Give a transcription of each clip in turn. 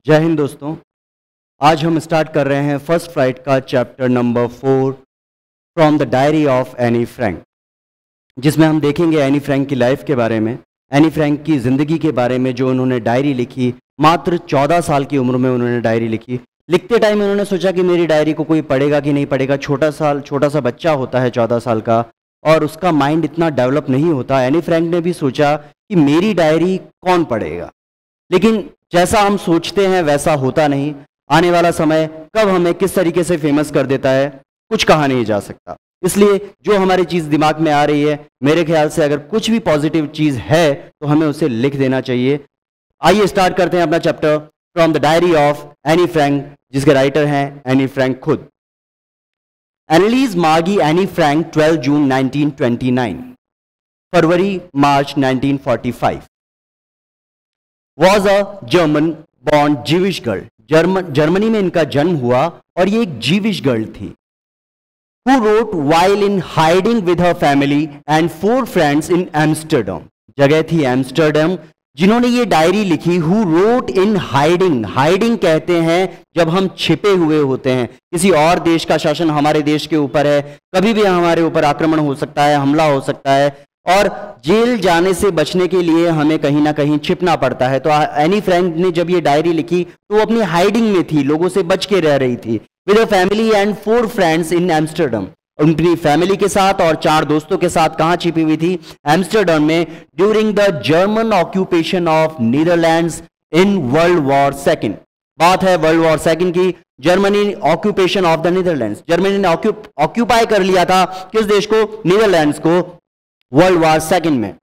जय हिंद दोस्तों। आज हम स्टार्ट कर रहे हैं फर्स्ट फ्लाइट का chapter number 4 from the diary of Anne Frank, जिसमें हम देखेंगे एनी फ्रैंक की लाइफ के बारे में, एनी फ्रैंक की ज़िंदगी के बारे में, जो उन्होंने डायरी लिखी। मात्र 14 साल की उम्र में उन्होंने डायरी लिखी। लिखते टाइम उन्होंने सोचा कि मेरी डायरी को कोई पढ़ेगा कि नहीं पढ़ेगा। छोटा सा बच्चा होता है 14 साल का, और उसका माइंड इतना डेवलप नहीं होता। एनी फ्रैंक ने भी सोचा कि मेरी डायरी कौन पढ़ेगा, लेकिन जैसा हम सोचते हैं वैसा होता नहीं। आने वाला समय कब हमें किस तरीके से फेमस कर देता है, कुछ कहा नहीं जा सकता। इसलिए जो हमारी चीज़ दिमाग में आ रही है, मेरे ख्याल से अगर कुछ भी पॉजिटिव चीज़ है तो हमें उसे लिख देना चाहिए। आइए स्टार्ट करते हैं अपना chapter from the diary of Anne Frank, जिसके राइटर हैं एनी फ्रैंक खुद। एनालिस मार्गी Anne Frank 12 June 1929, February March 1945 was a German born Jewish girl। Germany में इनका जन्म हुआ और ये एक जीविश गर्ल थी। Who wrote while in hiding with her family and 4 friends in Amsterdam। जगह थी एम्स्टर्डम, जिन्होंने ये डायरी लिखी। Who wrote in hiding। Hiding कहते हैं जब हम छिपे हुए होते हैं। किसी और देश का शासन हमारे देश के ऊपर है, कभी भी हमारे ऊपर आक्रमण हो सकता है, हमला हो सकता है, और जेल जाने से बचने के लिए हमें कहीं ना कहीं छिपना पड़ता है। तो एनी फ्रैंक ने जब ये डायरी लिखी तो वो अपनी हाइडिंग में थी, लोगों से बच के रह रही थी। With a family and 4 friends in Amsterdam. अपनी फैमिली के साथ और 4 दोस्तों के साथ कहाँ छिपी हुई थी? एम्स्टर्डम में। During the German occupation of Netherlands in world war second. बात है वर्ल्ड वॉर सेकेंड की। Germany occupation of the Netherlands, Germany ने ऑक्यूपाई कर लिया था किस देश को? नीदरलैंड्स को, वर्ल्ड वॉर सेकेंड में।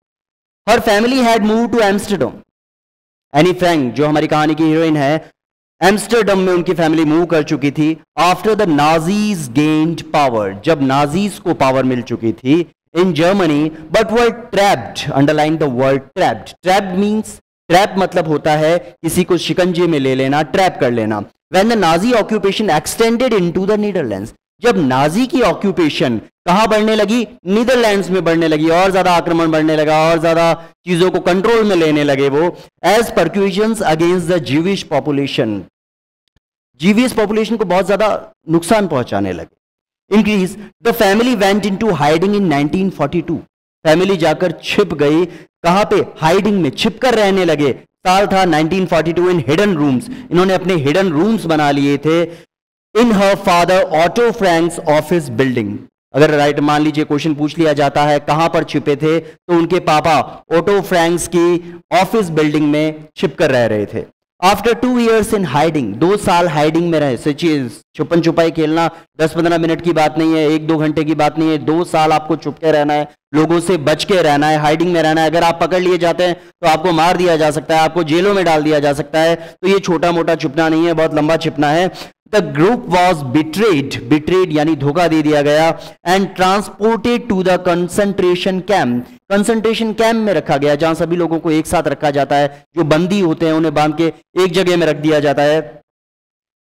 Her family had move to Amsterdam. Anne Frank जो हमारी कहानी की हीरोइन है, एम्स्टर्डम में उनकी फैमिली मूव कर चुकी थी। After the Nazis gained power, जब नाजीज को पावर मिल चुकी थी in Germany, but were trapped. Underline the word trapped. Trapped means, trap मतलब होता है किसी को शिकंजे में ले लेना, ट्रैप कर लेना। When the Nazi occupation extended into the Netherlands, जब नाजी की ऑक्यूपेशन कहां बढ़ने लगी? नीदरलैंड्स में बढ़ने लगी, और ज्यादा आक्रमण बढ़ने लगा, और ज्यादा चीजों को कंट्रोल में लेने लगे वो। As persecutions against the Jewish population, Jewish population को बहुत ज्यादा नुकसान पहुंचाने लगे। Increase the family went into hiding in 1942। Family जाकर छिप गई। कहां पे? हाइडिंग में, छिपकर रहने लगे। साल था 1942। इन हिडन रूम्स, इन्होंने अपने हिडन रूम्स बना लिए थे। In her father Otto Frank's office building. अगर राइट मान लीजिए क्वेश्चन पूछ लिया जाता है कहां पर छिपे थे, तो उनके पापा ऑटो फ्रैंक्स की ऑफिस बिल्डिंग में छिपकर रह रहे थे। आफ्टर 2 years इन हाइडिंग, 2 साल हाइडिंग में रहे। सचिन छुपन छुपाई खेलना 10-15 मिनट की बात नहीं है, 1-2 घंटे की बात नहीं है। 2 साल आपको छुप के रहना है, लोगों से बच के रहना है, हाइडिंग में रहना है। अगर आप पकड़ लिए जाते हैं तो आपको मार दिया जा सकता है, आपको जेलों में डाल दिया जा सकता है। तो ये छोटा मोटा छुपना नहीं है, बहुत लंबा छिपना है। The group was betrayed, betrayed यानी धोखा दे दिया गया। And transported to the concentration camp, concentration camp में रखा गया, जहां सभी लोगों को एक साथ रखा जाता है। जो बंदी होते हैं उन्हें बांध के एक जगह में रख दिया जाता है।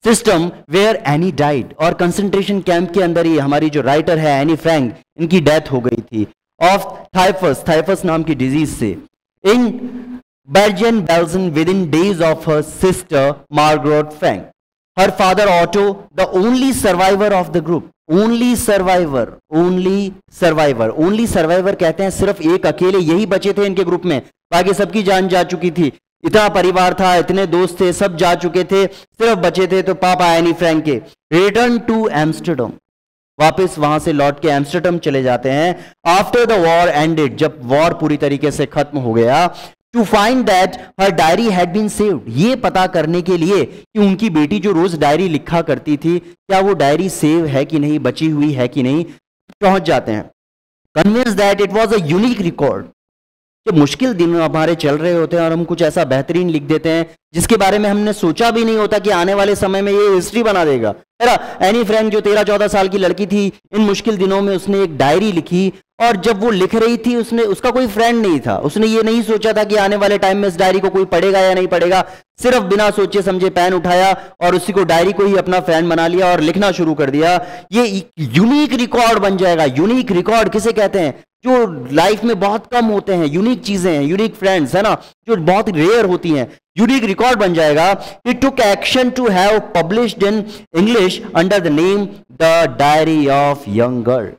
सिस्टम वेयर एनी डाइड, और कंसंट्रेशन कैंप के अंदर ही हमारी जो राइटर है एनी फ्रैंक, इनकी डेथ हो गई थी ऑफ थाइफस, थाइफस नाम की डिजीज से। In Bergen Belsen with in days of her sister Margaret Frank. Her father Otto the only survivor of the group. Only survivor, only survivor, only survivor कहते हैं सिर्फ एक अकेले यही बचे थे इनके ग्रुप में, बाकी सबकी जान जा चुकी थी। इतना परिवार था, इतने दोस्त थे, सब जा चुके थे, सिर्फ बचे थे तो पापा एनी फ्रैंक के। रिटर्न टू एम्स्टर्डम, वापस वहां से लौट के एम्स्टर्डम चले जाते हैं। आफ्टर द वॉर एंडेड, जब वॉर पूरी तरीके से खत्म हो गया। To find that her diary had been saved, ये पता करने के लिए कि उनकी बेटी जो रोज डायरी लिखा करती थी, क्या वो डायरी सेव है कि नहीं, बची हुई है कि नहीं, पहुंच जाते हैं। Convince that it was a unique record. जब मुश्किल दिन हमारे चल रहे होते हैं और हम कुछ ऐसा बेहतरीन लिख देते हैं जिसके बारे में हमने सोचा भी नहीं होता कि आने वाले समय में ये हिस्ट्री बना देगा। एनी फ्रैंक जो 13-14 साल की लड़की थी, इन मुश्किल दिनों में उसने एक डायरी लिखी, और जब वो लिख रही थी उसका कोई फ्रेंड नहीं था। उसने ये नहीं सोचा था कि आने वाले टाइम में इस डायरी को कोई पढ़ेगा या नहीं पढ़ेगा। सिर्फ बिना सोचे समझे पेन उठाया और उसी को, डायरी को ही अपना फ्रेंड बना लिया और लिखना शुरू कर दिया। ये यूनिक रिकॉर्ड बन जाएगा। यूनिक रिकॉर्ड किसे कहते हैं? जो लाइफ में बहुत कम होते हैं, यूनिक चीजें हैं, यूनिक फ्रेंड्स है ना, जो बहुत रेयर होती हैं। यूनिक रिकॉर्ड बन जाएगा। He took action to have published in English under the name the diary of young girl.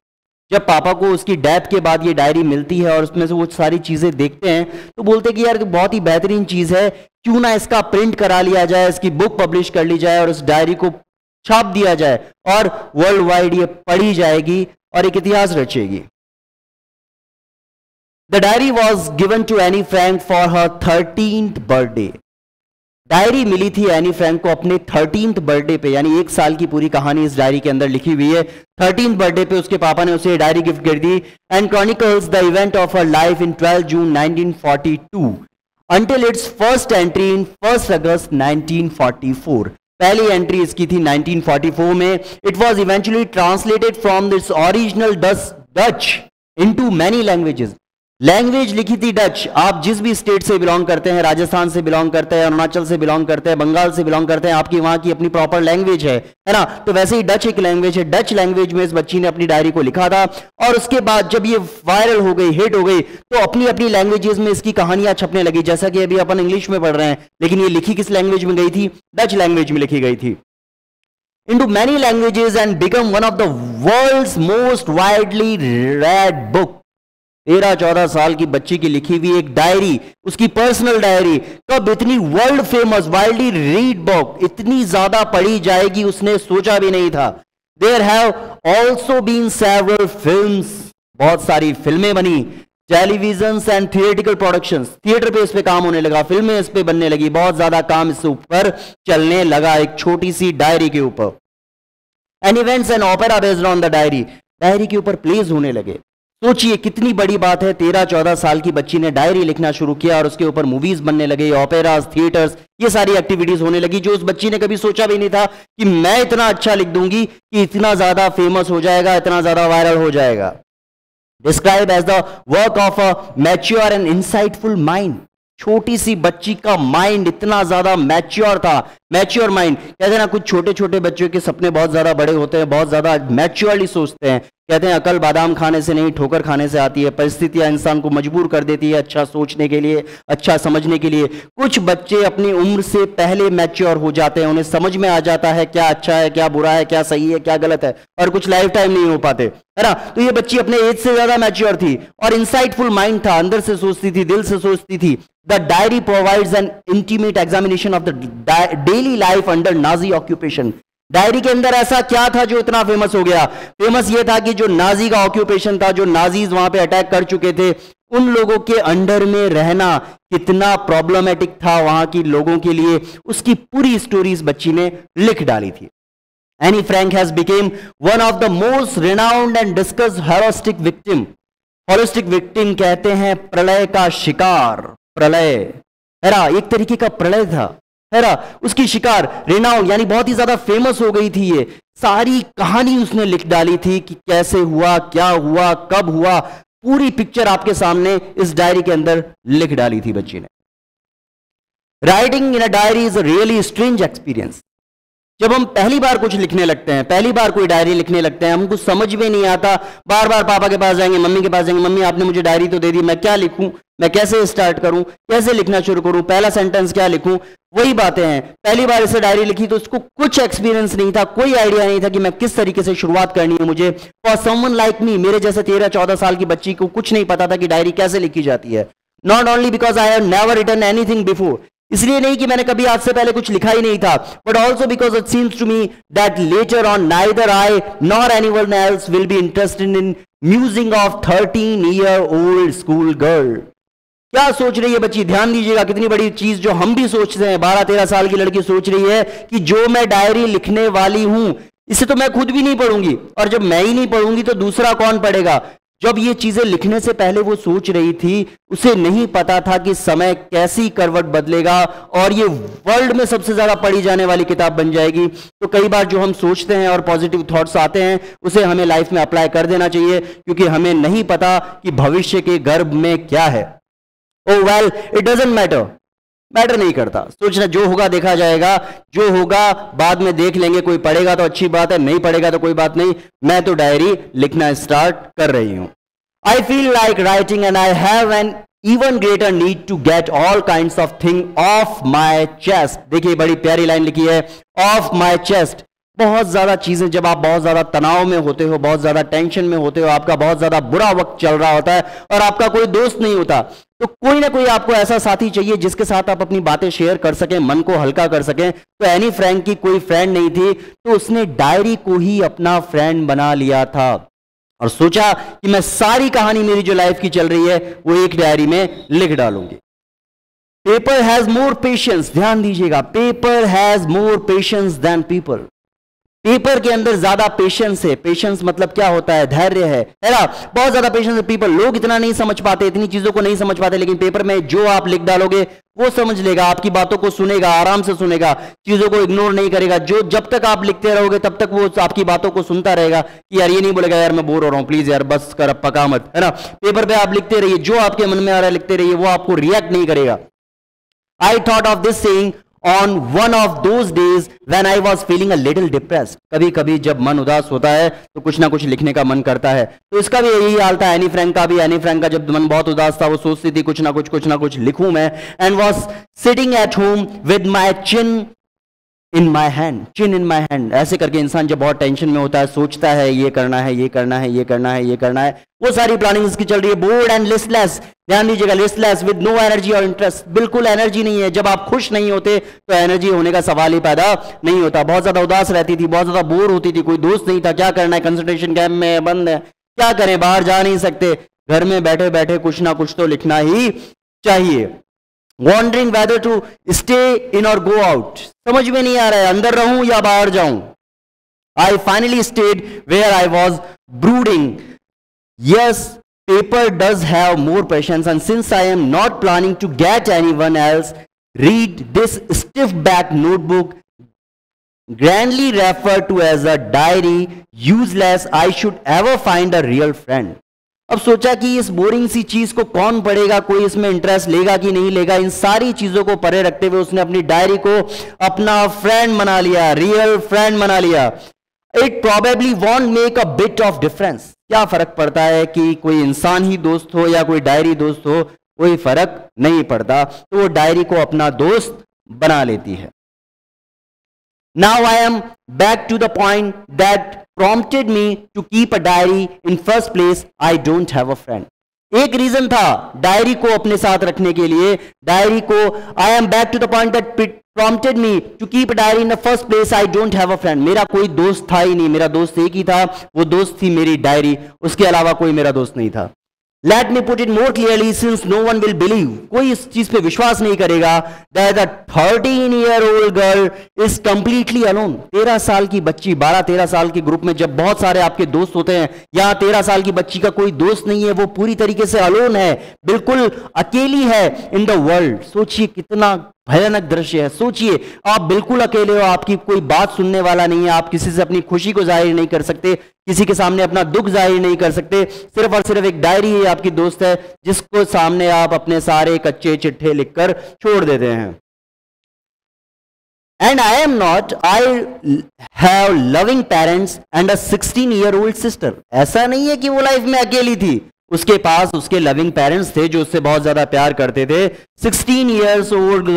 जब पापा को उसकी डेथ के बाद ये डायरी मिलती है और उसमें से वो सारी चीजें देखते हैं तो बोलते हैं कि यार बहुत ही बेहतरीन चीज है, क्यों ना इसका प्रिंट करा लिया जाए, इसकी बुक पब्लिश कर ली जाए और उस डायरी को छाप दिया जाए और वर्ल्ड वाइड ये पढ़ी जाएगी और एक इतिहास रचेगी। The diary was given to Anne Frank for her 13th birthday. Diary मिली थी एनी फ्रैंक को अपने 13th बर्थडे पे, यानी 1 साल की पूरी कहानी इस डायरी के अंदर लिखी हुई है। 13th बर्थडे पे उसके पापा ने उसे डायरी गिफ्ट कर दी। And chronicles the event of her life in 12 June 1942 until its first entry in 1 August 1944। पहली एंट्री इसकी थी 1944 में। It was eventually translated from this original Dutch into many languages. Language लिखी थी डच। आप जिस भी स्टेट से बिलोंग करते हैं, राजस्थान से बिलोंग करते हैं, अरुणाचल से बिलोंग करते हैं, बंगाल से बिलोंग करते हैं, आपकी वहां की अपनी प्रॉपर लैंग्वेज है ना, तो वैसे ही डच एक लैंग्वेज है। डच लैंग्वेज में इस बच्ची ने अपनी डायरी को लिखा था और उसके बाद जब ये वायरल हो गई, हिट हो गई, तो अपनी अपनी लैंग्वेजेस में इसकी कहानियां छपने लगी। जैसा कि अभी अपन इंग्लिश में पढ़ रहे हैं, लेकिन ये लिखी किस लैंग्वेज में गई थी? डच लैंग्वेज में लिखी गई थी। into many languages and become one of the world's most widely read book। 13-14 साल की बच्ची की लिखी हुई एक डायरी, उसकी पर्सनल डायरी, कब इतनी world famous widely read book इतनी ज्यादा पढ़ी जाएगी उसने सोचा भी नहीं था। There have also been several films, बहुत सारी फिल्में बनी, television and theatrical productions, theatre पे इस पे काम होने लगा, फिल्में इस पे बनने लगी, बहुत ज्यादा काम इस ऊपर चलने लगा एक छोटी सी डायरी के ऊपर। And events and opera based on the diary, diary के ऊपर प्लेज होने लगे। सोचिए कितनी बड़ी बात है, 13-14 साल की बच्ची ने डायरी लिखना शुरू किया और उसके ऊपर मूवीज बनने लगे, ओपेराज, थिएटर्स, ये सारी एक्टिविटीज होने लगी जो उस बच्ची ने कभी सोचा भी नहीं था कि मैं इतना अच्छा लिख दूंगी कि इतना ज्यादा फेमस हो जाएगा, इतना ज्यादा वायरल हो जाएगा। Describe as the work of a mature and insightful mind. छोटी सी बच्ची का माइंड इतना ज्यादा मैच्योर था। मैच्योर माइंड कहते हैं ना, कुछ छोटे छोटे बच्चों के सपने बहुत ज्यादा बड़े होते हैं, बहुत ज्यादा मैच्योरली सोचते हैं। कहते हैं अकल बादाम खाने से नहीं ठोकर खाने से आती है। परिस्थितियां इंसान को मजबूर कर देती है अच्छा सोचने के लिए, अच्छा समझने के लिए। कुछ बच्चे अपनी उम्र से पहले मैच्योर हो जाते हैं, उन्हें समझ में आ जाता है क्या अच्छा है, क्या बुरा है, क्या सही है, क्या गलत है, और कुछ लाइफ टाइम नहीं हो पाते, है ना। तो ये बच्ची अपने एज से ज्यादा मैच्योर थी और इंसाइटफुल माइंड था, अंदर से सोचती थी, दिल से सोचती थी। The diary provides N intimate examination of the daily life under Nazi occupation. Diary के अंदर ऐसा क्या था जो इतना फेमस हो गया? फेमस ये था कि जो नाजी का ऑक्यूपेशन था, जो नाजीज वहां पे अटैक कर चुके थे, उन लोगों के अंडर में रहना कितना प्रॉब्लमेटिक था वहां की लोगों के लिए, उसकी पूरी स्टोरी इस बच्ची ने लिख डाली थी। Anne Frank has became one of the most renowned and discussed holistic victim. Holistic victim कहते हैं प्रलय का शिकार। प्रलय है ना, एक तरीके का प्रलय था, है ना, उसकी शिकार, रिनाउंड यानी बहुत ही ज्यादा फेमस हो गई थी। ये सारी कहानी उसने लिख डाली थी कि कैसे हुआ, क्या हुआ, कब हुआ, पूरी पिक्चर आपके सामने इस डायरी के अंदर लिख डाली थी बच्ची ने। Writing in a diary is a really strange experience. जब हम पहली बार कुछ लिखने लगते हैं, पहली बार कोई डायरी लिखने लगते हैं, हमको समझ में नहीं आता, बार बार पापा के पास जाएंगे, मम्मी के पास जाएंगे, मम्मी आपने मुझे डायरी तो दे दी, मैं क्या लिखूं, मैं कैसे स्टार्ट करूं, कैसे लिखना शुरू करूं, पहला सेंटेंस क्या लिखूं। वही बातें हैं, पहली बार इसे डायरी लिखी तो उसको कुछ एक्सपीरियंस नहीं था, कोई आइडिया नहीं था कि मैं किस तरीके से शुरुआत करनी है मुझे। फॉर समवन लाइक मी, मेरे जैसे 13-14 साल की बच्ची को कुछ नहीं पता था कि डायरी कैसे लिखी जाती है। Not only because I have never written anything before, इसलिए नहीं कि मैंने कभी आज से पहले कुछ लिखा ही नहीं था, but also because it seems to me that later on neither I nor anyone else will be interested in musing of 13-year-old school girl. क्या सोच रही है बच्ची? ध्यान दीजिएगा, कितनी बड़ी चीज जो हम भी सोचते हैं। 12-13 साल की लड़की सोच रही है कि जो मैं डायरी लिखने वाली हूं, इसे तो मैं खुद भी नहीं पढ़ूंगी, और जब मैं ही नहीं पढ़ूंगी तो दूसरा कौन पढ़ेगा। जब ये चीजें लिखने से पहले वो सोच रही थी, उसे नहीं पता था कि समय कैसी करवट बदलेगा और ये वर्ल्ड में सबसे ज्यादा पढ़ी जाने वाली किताब बन जाएगी। तो कई बार जो हम सोचते हैं और पॉजिटिव थॉट्स आते हैं, उसे हमें लाइफ में अप्लाई कर देना चाहिए, क्योंकि हमें नहीं पता कि भविष्य के गर्भ में क्या है। ओह well, it doesn't matter, matter नहीं करता, सोचना जो होगा देखा जाएगा, जो होगा बाद में देख लेंगे, कोई पढ़ेगा तो अच्छी बात है, नहीं पढ़ेगा तो कोई बात नहीं, मैं तो डायरी लिखना स्टार्ट कर रही हूं। I feel like writing and I have an even greater need to get all kinds of thing off my chest. देखिए बड़ी प्यारी लाइन लिखी है, off my chest. बहुत ज्यादा चीजें, जब आप बहुत ज्यादा तनाव में होते हो, बहुत ज्यादा टेंशन में होते हो, आपका बहुत ज्यादा बुरा वक्त चल रहा होता है और आपका कोई दोस्त नहीं होता, तो कोई ना कोई आपको ऐसा साथी चाहिए जिसके साथ आप अपनी बातें शेयर कर सकें, मन को हल्का कर सकें. तो एनी फ्रैंक की कोई फ्रेंड नहीं थी, तो उसने डायरी को ही अपना फ्रेंड बना लिया था और सोचा कि मैं सारी कहानी मेरी जो लाइफ की चल रही है वो एक डायरी में लिख डालूंगी. पेपर हैज मोर पेशेंस, ध्यान दीजिएगा, paper has more than than people. Paper के अंदर ज्यादा पेशेंस है. पेशेंस मतलब क्या होता है? धैर्य है ना. बहुत ज्यादा पेशेंस है. पीपल, लोग इतना नहीं समझ पाते, इतनी चीजों को नहीं समझ पाते, लेकिन पेपर में जो आप लिख डालोगे वो समझ लेगा, आपकी बातों को सुनेगा, आराम से सुनेगा, चीजों को इग्नोर नहीं करेगा. जो जब तक आप लिखते रहोगे तब तक वो आपकी बातों को सुनता रहेगा कि यार ये नहीं बोलेगा यार मैं बोर हो रहा हूं, प्लीज यार बस कर, अब पका मत, है ना. पेपर पे आप लिखते रहिए, जो आपके मन में आ रहा है लिखते रहिए, वो आपको रिएक्ट नहीं करेगा. I thought of this saying on one of those days when I was feeling a little depressed. कभी कभी जब मन उदास होता है तो कुछ ना कुछ लिखने का मन करता है. तो इसका भी यही हाल था, एनी फ्रैंक का भी. एनी फ्रैंक का जब मन बहुत उदास था वो सोचती थी कुछ ना कुछ लिखूं मैं. and was sitting at home with my chin in my hand. ऐसे करके इंसान जब बहुत टेंशन में होता है सोचता है ये करना है, ये करना है, ये करना है, ये करना है, वो सारी प्लानिंग इसकी चल रही है. बोर्ड एंड लिस्टलेस, ध्यान दीजिएगा, लिस्टलेस विद नो एनर्जी और इंटरेस्ट. बिल्कुल एनर्जी नहीं है. जब आप खुश नहीं होते तो एनर्जी होने का सवाल ही पैदा नहीं होता. बहुत ज्यादा उदास रहती थी, बहुत ज्यादा बोर होती थी, कोई दोस्त नहीं था, क्या करना है, कंसंट्रेशन कैंप में बंद है, क्या करें, बाहर जा नहीं सकते, घर में बैठे बैठे कुछ ना कुछ तो लिखना ही चाहिए. Wondering whether to stay in or go out. समझ में नहीं आ रहा है अंदर रहूं या बाहर जाऊं. I finally stayed where I was brooding. Yes, paper does have more patience, and since I am not planning to get anyone else read this stiff back notebook grandly referred to as a diary, useless, I should ever find a real friend. अब सोचा कि इस boring सी चीज को कौन पढ़ेगा, कोई इसमें इंटरेस्ट लेगा कि नहीं लेगा. इन सारी चीजों को परे रखते हुए उसने अपनी डायरी को अपना फ्रेंड बना लिया, रियल फ्रेंड बना लिया. It probably want make a bit of difference. क्या फर्क पड़ता है कि कोई इंसान ही दोस्त हो या कोई डायरी दोस्त हो, कोई फर्क नहीं पड़ता. तो वो डायरी को अपना दोस्त बना लेती है. Now I am back to the point that prompted me to keep a diary in first place. I don't have a friend. एक रीजन था डायरी को अपने साथ रखने के लिए. डायरी को I am back to the point that prompted me to keep a diary in the first place. I don't have a friend. मेरा कोई दोस्त था ही नहीं, मेरा दोस्त एक ही था, वो दोस्त थी मेरी डायरी, उसके अलावा कोई मेरा दोस्त नहीं था. Let me put it more clearly, since no one will believe. कोई इस चीज पे विश्वास नहीं करेगा that a 13-year-old girl is completely alone. 13 साल की बच्ची, 12-13 साल के ग्रुप में जब बहुत सारे आपके दोस्त होते हैं, यहाँ 13 साल की बच्ची का कोई दोस्त नहीं है, वो पूरी तरीके से अलोन है, बिल्कुल अकेली है इन द वर्ल्ड. सोचिए कितना भयानक दृश्य है. सोचिए आप बिल्कुल अकेले हो, आपकी कोई बात सुनने वाला नहीं है, आप किसी से अपनी खुशी को जाहिर नहीं कर सकते, किसी के सामने अपना दुख जाहिर नहीं कर सकते. सिर्फ और सिर्फ एक डायरी ही आपकी दोस्त है जिसको सामने आप अपने सारे कच्चे चिट्ठे लिखकर छोड़ देते हैं. And I am not. I have loving parents and a 16-year-old sister. ऐसा नहीं है कि वो लाइफ में अकेली थी, उसके पास उसके लविंग पेरेंट्स थे जो उससे बहुत ज्यादा प्यार करते थे. 16 years old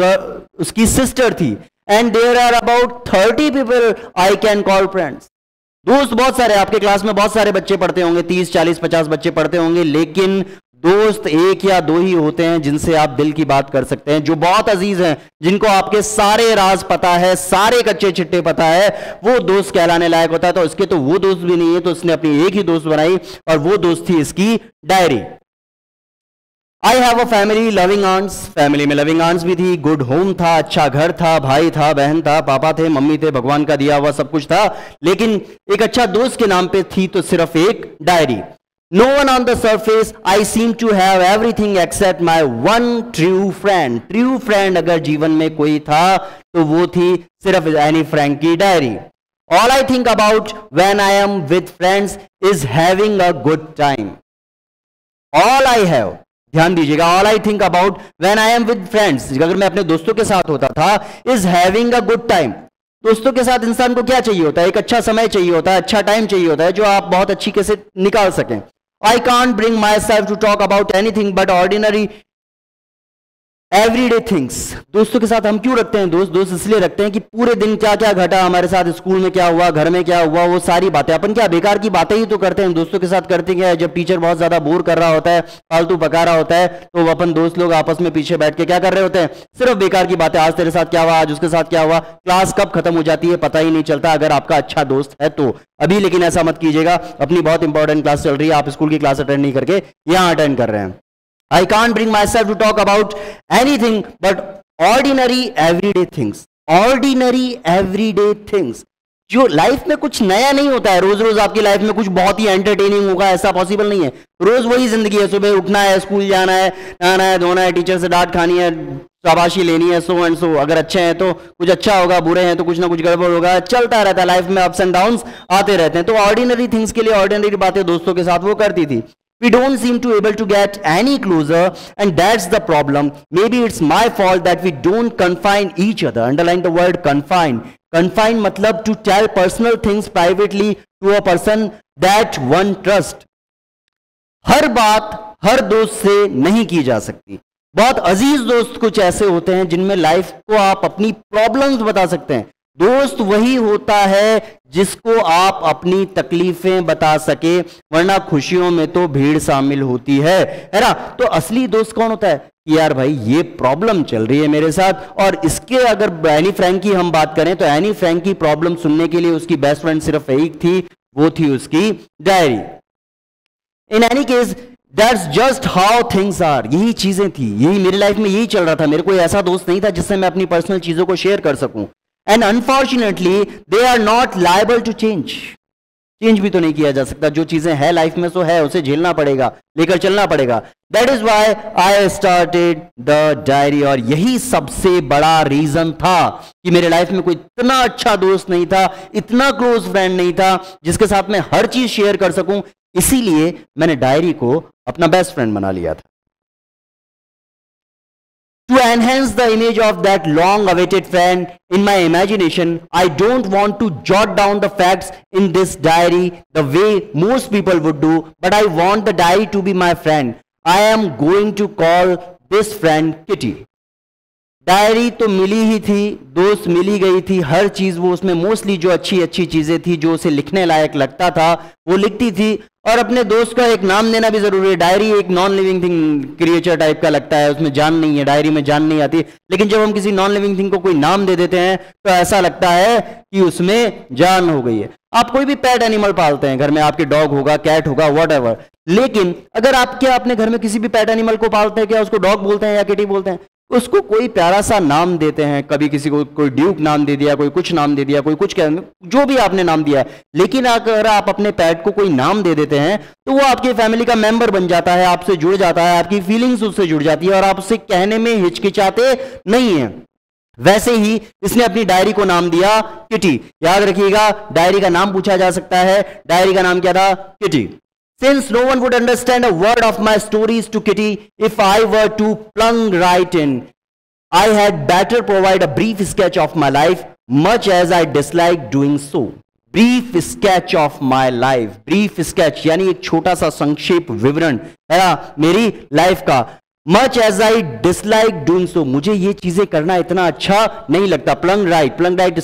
उसकी सिस्टर थी. And there are about 30 people I can call friends. दोस्त बहुत सारे, आपके क्लास में बहुत सारे बच्चे पढ़ते होंगे, 30 40 50 बच्चे पढ़ते होंगे, लेकिन दोस्त एक या दो ही होते हैं जिनसे आप दिल की बात कर सकते हैं, जो बहुत अजीज हैं, जिनको आपके सारे राज पता है, सारे कच्चे चिट्टे पता है. वो दोस्त कहलाने लायक होता है. तो इसके तो वो दोस्त भी नहीं है, तो उसने अपनी एक ही दोस्त बनाई और वो दोस्त थी इसकी diary. I have a family, loving aunts. Family में लविंग आंट्स भी थी, गुड होम था, अच्छा घर था, भाई था, बहन था, पापा थे, मम्मी थे, भगवान का दिया हुआ सब कुछ था. लेकिन एक अच्छा दोस्त के नाम पे थी तो सिर्फ एक diary. No one on the surface. I seem to have everything except my one true friend. True friend अगर जीवन में कोई था तो वो थी सिर्फ एनी फ्रैंक की diary. All I think about when I am with friends is having a good time. All I have, ध्यान दीजिएगा, all I think about when I am with friends, अगर मैं अपने दोस्तों के साथ होता था, is having a good time. दोस्तों के साथ इंसान को क्या चाहिए होता है? एक अच्छा समय चाहिए होता है, अच्छा टाइम चाहिए होता है जो आप बहुत अच्छी से निकाल सकें. I can't bring myself to talk about anything but ordinary everyday things, दोस्तों के साथ हम क्यों रखते हैं दोस्त? दोस्त इसलिए रखते हैं कि पूरे दिन क्या क्या घटा हमारे साथ, स्कूल में क्या हुआ, घर में क्या हुआ, वो सारी बातें, अपन क्या बेकार की बातें ही तो करते हैं दोस्तों के साथ। करते क्या है, जब टीचर बहुत ज्यादा बोर कर रहा होता है, फालतू पका रहा होता है, तो अपन दोस्त लोग आपस में पीछे बैठ के क्या कर रहे होते हैं, सिर्फ बेकार की बातें। आज तेरे साथ क्या हुआ, आज उसके साथ क्या हुआ, क्लास कब खत्म हो जाती है पता ही नहीं चलता, अगर आपका अच्छा दोस्त है तो। अभी लेकिन ऐसा मत कीजिएगा, अपनी बहुत इंपॉर्टेंट क्लास चल रही है, आप स्कूल की क्लास अटेंड नहीं करके यहां अटेंड कर रहे हैं। I can't bring myself to talk about anything but ordinary everyday things. Ordinary everyday things. जो लाइफ में कुछ नया नहीं होता है, रोज रोज आपकी लाइफ में कुछ बहुत ही एंटरटेनिंग होगा ऐसा पॉसिबल नहीं है। रोज वही जिंदगी है, सुबह उठना है, स्कूल जाना है, नहाना है, धोना है, टीचर से डांट खानी है, शाबाशी लेनी है, सो एंड सो। अगर अच्छे हैं तो कुछ अच्छा होगा, बुरे हैं तो कुछ ना कुछ गड़बड़ होगा, चलता रहता है। लाइफ में अप्स एंड डाउन्स आते रहते हैं। तो ऑर्डिनरी थिंग्स के लिए ऑर्डिनरी बातें दोस्तों के साथ वो करती थी। We don't seem to able to get any closer, and that's the problem. Maybe it's my fault that we don't confine each other. Underline the word confine. Confine मतलब to tell personal things privately to a person that one trust. हर बात हर दोस्त से नहीं की जा सकती। बहुत अजीज दोस्त कुछ ऐसे होते हैं जिनमें लाइफ को आप अपनी प्रॉब्लम्स बता सकते हैं। दोस्त वही होता है जिसको आप अपनी तकलीफें बता सके, वरना खुशियों में तो भीड़ शामिल होती है ना। तो असली दोस्त कौन होता है कि यार भाई ये प्रॉब्लम चल रही है मेरे साथ, और इसके अगर एनी फ्रैंक की हम बात करें तो एनी फ्रैंक की प्रॉब्लम सुनने के लिए उसकी बेस्ट फ्रेंड सिर्फ एक थी, वो थी उसकी diary. In any case that's just how things are. यही चीजें थी, यही मेरी लाइफ में यही चल रहा था। मेरे कोई ऐसा दोस्त नहीं था जिससे मैं अपनी पर्सनल चीजों को शेयर कर सकूं। And unfortunately, they are not liable to change. Change भी तो नहीं किया जा सकता। जो चीजें हैं लाइफ में सो है, उसे झेलना पड़ेगा, लेकर चलना पड़ेगा। That is why I started the diary। और यही सबसे बड़ा रीजन था कि मेरे लाइफ में कोई इतना अच्छा दोस्त नहीं था, इतना क्लोज फ्रेंड नहीं था जिसके साथ मैं हर चीज शेयर कर सकूं। इसीलिए मैंने डायरी को अपना बेस्ट फ्रेंड बना लिया था। To enhance the image of that long-awaited friend in my imagination, I don't want to jot down the facts in this diary the way most people would do, but I want the diary to be my friend. I am going to call this friend Kitty. Diary तो मिली ही थी, दोस्त मिली गई थी, हर चीज वो उसमें mostly जो अच्छी अच्छी चीजें थी, जो उसे लिखने लायक लगता था, वो लिखती थी। और अपने दोस्त का एक नाम देना भी जरूरी है। डायरी एक non living thing, creature type का लगता है, उसमें जान नहीं है, डायरी में जान नहीं आती। लेकिन जब हम किसी नॉन लिविंग थिंग को कोई नाम दे देते हैं तो ऐसा लगता है कि उसमें जान हो गई है। आप कोई भी पेट एनिमल पालते हैं घर में, आपके डॉग होगा, कैट होगा, व्हाटएवर, लेकिन अगर आप क्या अपने घर में किसी भी पेट एनिमल को पालते हैं, क्या उसको डॉग बोलते हैं या किटी बोलते हैं? उसको कोई प्यारा सा नाम देते हैं। कभी किसी को कोई ड्यूक नाम दे दिया, कोई कुछ नाम दे दिया, कोई कुछ जो भी आपने नाम दिया। लेकिन अगर आप अपने पेट को कोई नाम दे देते हैं तो वो आपकी फैमिली का मेंबर बन जाता है, आपसे जुड़ जाता है, आपकी फीलिंग्स उससे जुड़ जाती है और आप उसे कहने में हिचकिचाते नहीं है। वैसे ही इसने अपनी डायरी को नाम दिया किटी। याद रखिएगा, डायरी का नाम पूछा जा सकता है। डायरी का नाम क्या था? Kitty. Since no one would understand a word of my stories to Kitty if I were to plunge right in, I had better provide a brief sketch of my life, much as I dislike doing so. Brief sketch of my life. Brief sketch यानी एक छोटा सा संक्षेप विवरण है ना मेरी life का। Much as I dislike doing so, मुझे ये चीजें करना इतना अच्छा नहीं लगता। Plunge right,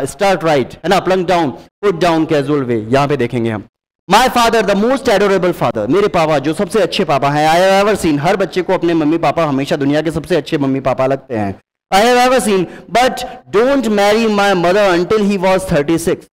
start right है ना, plunge down, put down casual way। यहाँ पे देखेंगे हम। My father, the most adorable father, मेरे पापा जो सबसे अच्छे पापा हैं I have ever seen। हर बच्चे को अपने मम्मी पापा हमेशा दुनिया के सबसे अच्छे मम्मी पापा लगते हैं। I have ever seen, but don't marry my mother until he was 36।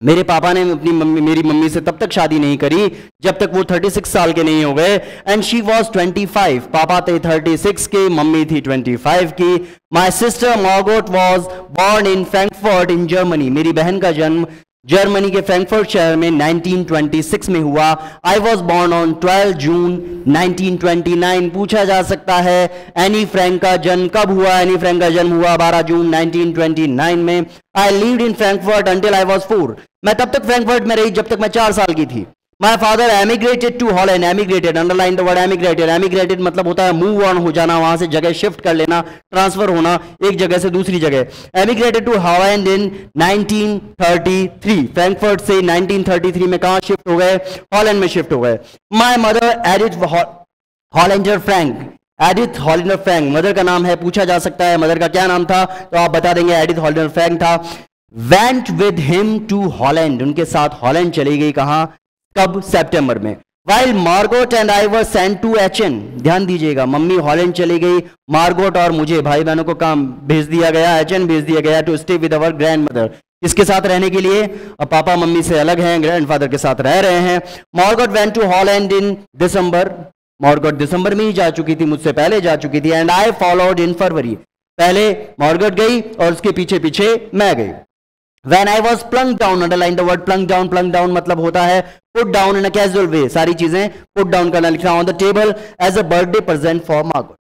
मेरे पापा ने मेरी मम्मी से तब तक शादी नहीं करी जब तक वो 36 साल के नहीं हो गए। And she was 25। पापा थे 36 के, मम्मी थी 25 की। My sister Margot was born in Frankfurt in Germany. मेरी बहन का जन्म जर्मनी के फ्रैंकफर्ट शहर में 1926 में हुआ। आई वॉज बॉर्न ऑन 12 जून 1929। पूछा जा सकता है एनी फ्रैंक का जन्म कब हुआ? एनी फ्रैंक का जन्म हुआ 12 जून 1929 में। I lived in Frankfurt until I was 4। मैं तब तक फ्रैंकफर्ट में रही जब तक मैं 4 साल की थी। My father emigrated to Holland. Emigrated, underline the word emigrated. Emigrated मतलब होता है मूव ऑन हो जाना, वहां से जगह शिफ्ट कर लेना, ट्रांसफर होना एक जगह से दूसरी जगह। एमिग्रेटेड टू हॉलैंड इन 1933। फ्रैंकफर्ट से 1933 में कहां शिफ्ट हो गए? हॉलैंड में शिफ्ट हो गए। My mother Edith Hollander Frank Edith Hollander Frank mother का नाम है, पूछा जा सकता है मदर का क्या नाम था, तो आप बता देंगे एडिथ हॉलिडर फ्रैंक था। Went with him to Holland, उनके साथ हॉलैंड चली गई, कहां, कब, सितंबर में। While Margot and I were sent to Aachen, ध्यान दीजिएगा, मम्मी हॉलैंड चली गई, मार्गोट और मुझे भाई बहनों को काम भेज दिया गया, एचएन भेज दिया गया to stay with our grandmother, इसके साथ रहने के लिए। अब पापा मम्मी से अलग हैं, ग्रैंडफादर के साथ रह रहे हैं। Margot went to Holland in December, Margot दिसंबर में ही जा चुकी थी, मुझसे पहले जा चुकी थी। एंड आई फॉलोड इन फरवरी, पहले मार्गोट गई और उसके पीछे पीछे मैं गई। When I was plunged down, underline the word plunged down मतलब होता है put down in a casual way, सारी चीजें put down करना, लिखना on the table as a birthday present for Margot,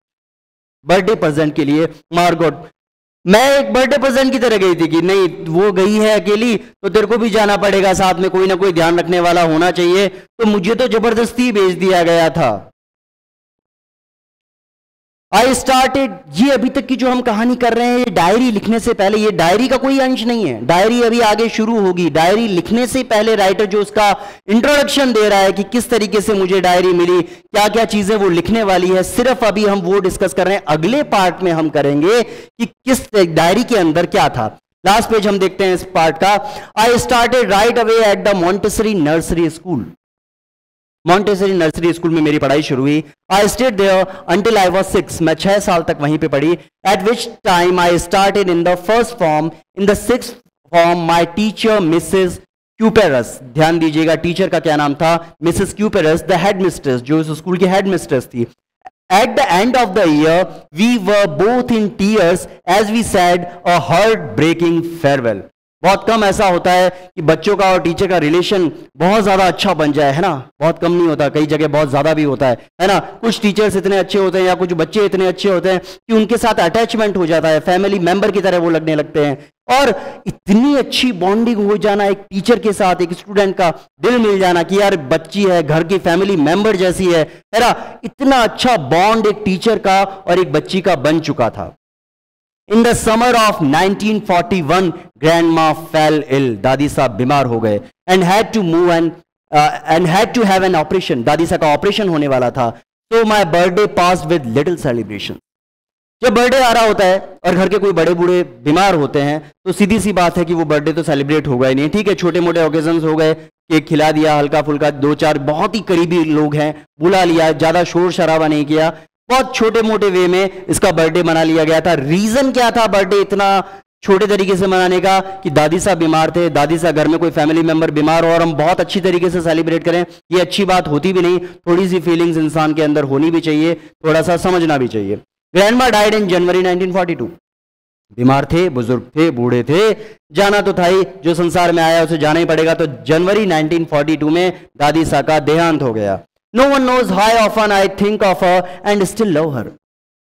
birthday present के लिए मार्गोट। मैं एक बर्थडे प्रेजेंट की तरह गई थी कि नहीं वो गई है अकेली तो तेरे को भी जाना पड़ेगा, साथ में कोई ना कोई ध्यान रखने वाला होना चाहिए, तो मुझे तो जबरदस्ती भेज दिया गया था। आई स्टार्टेड, ये अभी तक की जो हम कहानी कर रहे हैं ये डायरी लिखने से पहले, ये डायरी का कोई अंश नहीं है, डायरी अभी आगे शुरू होगी। डायरी लिखने से पहले राइटर जो उसका इंट्रोडक्शन दे रहा है कि किस तरीके से मुझे डायरी मिली, क्या क्या चीजें वो लिखने वाली है, सिर्फ अभी हम वो डिस्कस कर रहे हैं। अगले पार्ट में हम करेंगे कि किस डायरी के अंदर क्या था। लास्ट पेज हम देखते हैं इस पार्ट का। I started right away at the Montessori nursery school, Montessori nursery school में मेरी पढ़ाई शुरू हुई। I stayed there until I was 6, मैं 6 साल तक वहीं पे पढ़ी। At which time I started in the first form, in the 6th form my teacher Mrs Kuperus, ध्यान दीजिएगा टीचर का क्या नाम था, Mrs Kuperus, the head mistress, जो इस स्कूल की हेड मिस्ट्रेस थी। At the end of the year, we were both in tears as we said a heart-breaking farewell. बहुत कम ऐसा होता है कि बच्चों का और टीचर का रिलेशन बहुत ज्यादा अच्छा बन जाए, है ना, बहुत कम नहीं होता, कई जगह बहुत ज्यादा भी होता है ना। कुछ टीचर्स इतने अच्छे होते हैं या कुछ बच्चे इतने अच्छे होते हैं कि उनके साथ अटैचमेंट हो जाता है, फैमिली मेंबर की तरह वो लगने लगते हैं। और इतनी अच्छी बॉन्डिंग हो जाना एक टीचर के साथ, एक स्टूडेंट का दिल मिल जाना कि यार बच्ची है, घर की फैमिली मेंबर जैसी है ना, इतना अच्छा बॉन्ड एक टीचर का और एक बच्ची का बन चुका था। In the summer of 1941 grandma fell ill, दादी साहब बीमार हो गए, and had to move and had to have an operation, दादी साहब का ऑपरेशन होने वाला था। So my birthday passed with little celebration. जब बर्थडे आ रहा होता है और घर के कोई बड़े बूढ़े बीमार होते हैं तो सीधी सी बात है कि वो बर्थडे तो सेलिब्रेट होगा ही नहीं, ठीक है, छोटे मोटे ओकेजन्स हो गए, केक खिला दिया, हल्का फुल्का 2-4 बहुत ही करीबी लोग हैं बुला लिया, ज्यादा शोर शराबा नहीं किया, बहुत छोटे मोटे वे में इसका बर्थडे मना लिया गया था। रीजन क्या था बर्थडे इतना छोटे तरीके से मनाने का, कि दादी साहब बीमार थे, दादी साहब घर में कोई फैमिली मेंबर बीमार हो और हम बहुत अच्छी तरीके से सेलिब्रेट करें, ये अच्छी बात होती भी नहीं, थोड़ी सी फीलिंग्स इंसान के अंदर होनी भी चाहिए, थोड़ा सा समझना भी चाहिए। ग्रैंडमा डाइड इन जनवरी 1942, बीमार थे, बुजुर्ग थे, बूढ़े थे, जाना तो था ही, जो संसार में आया उसे जाना ही पड़ेगा, तो जनवरी 1942 में दादी साहब का देहांत हो गया। No one knows how often I think of her and still love her.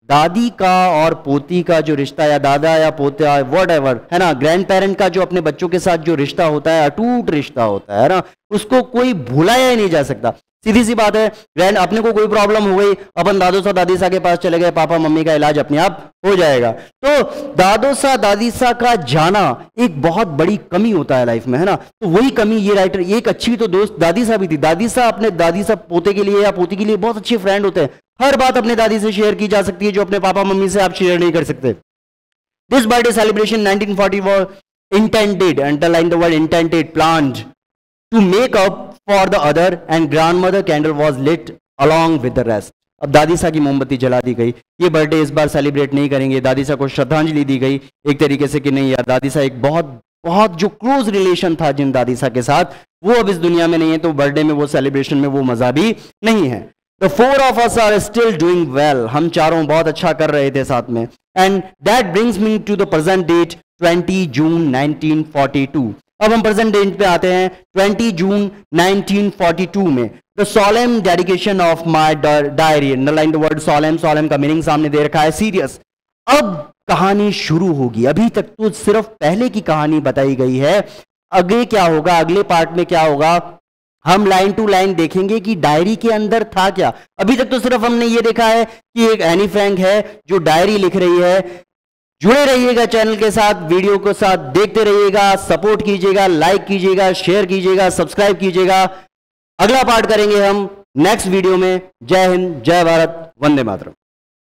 दादी का और पोती का जो रिश्ता, या दादा या पोता व्हाटएवर, है ना, ग्रैंड पेरेंट का जो अपने बच्चों के साथ जो रिश्ता होता है, अटूट रिश्ता होता है ना, उसको कोई भुलाया ही नहीं जा सकता। सीधी सी बात है, ग्रैंड अपने को कोई प्रॉब्लम हो गई, अपन दादो सा दादी सा के पास चले गए, पापा मम्मी का इलाज अपने आप हो जाएगा। तो दादो सा दादी सा का जाना एक बहुत बड़ी कमी होता है लाइफ में, है ना, तो वही कमी ये राइटर, एक अच्छी तो दोस्त दादी सा भी थी, दादी सा अपने दादी सा पोते के लिए या पोती के लिए बहुत अच्छे फ्रेंड होते हैं, हर बात अपने दादी से शेयर की जा सकती है जो अपने पापा मम्मी से आप शेयर नहीं कर सकते। This birthday celebration 1940 was intended, underline the word intended, planned to make up for the other, and grandmother candle was lit along with the rest. अब दादी सा की मोमबत्ती जला दी गई, ये बर्थडे इस बार सेलिब्रेट नहीं करेंगे, दादी सा को श्रद्धांजलि दी गई एक तरीके से कि नहीं यार, दादी सा एक बहुत बहुत जो क्लोज रिलेशन था जिन दादी सा के साथ, वो अब इस दुनिया में नहीं है, तो बर्थडे में वो सेलिब्रेशन में वो मजा भी नहीं है। The 4 of us are still doing well, हम चारों बहुत अच्छा कर रहे थे साथ में। And that brings me to the present date, 20 June 1942. अब हम प्रेजेंट डेट पे आते हैं 20 जून 1942 में। The solemn dedication of my diary, underline the word solemn, solemn का मीनिंग सामने दे रखा है, सीरियस। अब कहानी शुरू होगी, अभी तक तो सिर्फ पहले की कहानी बताई गई है, आगे क्या होगा, अगले पार्ट में क्या होगा, हम लाइन टू लाइन देखेंगे कि डायरी के अंदर था क्या। अभी तक तो सिर्फ हमने ये देखा है कि एक एनी फ्रैंक है जो डायरी लिख रही है। जुड़े रहिएगा चैनल के साथ, वीडियो को साथ देखते रहिएगा, सपोर्ट कीजिएगा, लाइक कीजिएगा, शेयर कीजिएगा, सब्सक्राइब कीजिएगा। अगला पार्ट करेंगे हम नेक्स्ट वीडियो में। जय हिंद, जय भारत, वंदे मातरम।